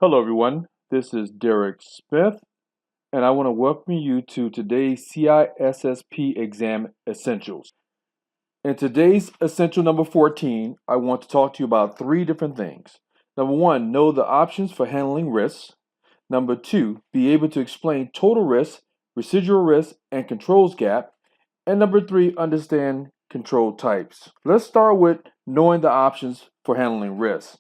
Hello, everyone. This is Derek Smith, and I want to welcome you to today's CISSP Exam Essentials. In today's Essential number 14, I want to talk to you about three different things. Number one, know the options for handling risks. Number two, be able to explain total risk, residual risk, and controls gap. And number three, understand control types. Let's start with knowing the options for handling risk.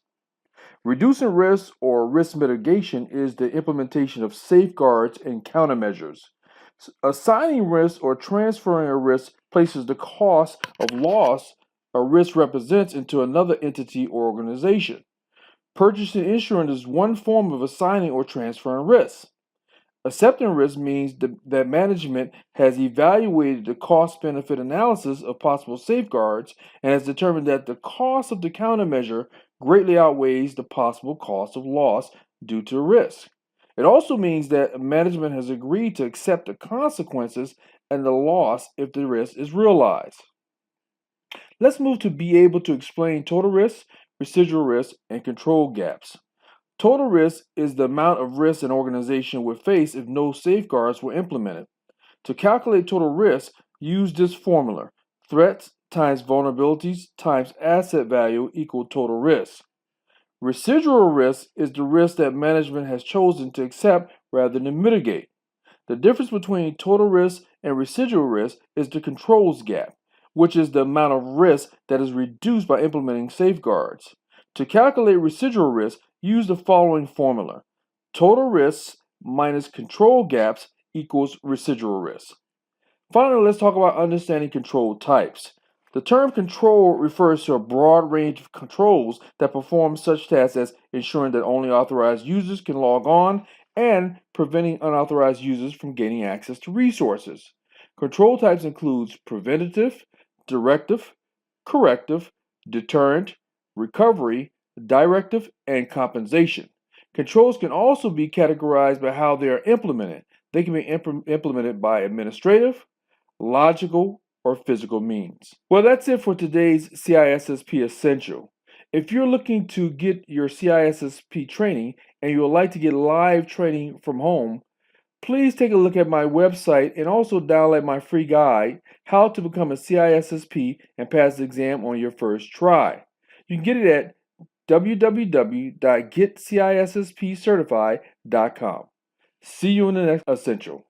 Reducing risk or risk mitigation is the implementation of safeguards and countermeasures. Assigning risk or transferring a risk places the cost of loss a risk represents into another entity or organization. Purchasing insurance is one form of assigning or transferring risk. Accepting risk means that management has evaluated the cost benefit analysis of possible safeguards and has determined that the cost of the countermeasure greatly outweighs the possible cost of loss due to risk. It also means that management has agreed to accept the consequences and the loss if the risk is realized. Let's move to be able to explain total risk, residual risk, and control gaps. Total risk is the amount of risk an organization would face if no safeguards were implemented. To calculate total risk, use this formula: threats times vulnerabilities times asset value equal total risk. Residual risk is the risk that management has chosen to accept rather than mitigate. The difference between total risk and residual risk is the controls gap, which is the amount of risk that is reduced by implementing safeguards. To calculate residual risk, use the following formula: total risks minus control gaps equals residual risk. Finally, let's talk about understanding control types. The term control refers to a broad range of controls that perform such tasks as ensuring that only authorized users can log on and preventing unauthorized users from gaining access to resources. Control types include preventative, directive, corrective, deterrent, recovery, directive, and compensation. Controls can also be categorized by how they are implemented. They can be implemented by administrative, logical, or physical means. Well, that's it for today's CISSP Essential. If you're looking to get your CISSP training and you would like to get live training from home, please take a look at my website and also download my free guide, How to Become a CISSP and Pass the Exam on Your First Try. You can get it at www.getcissspcertified.com. See you in the next Essential.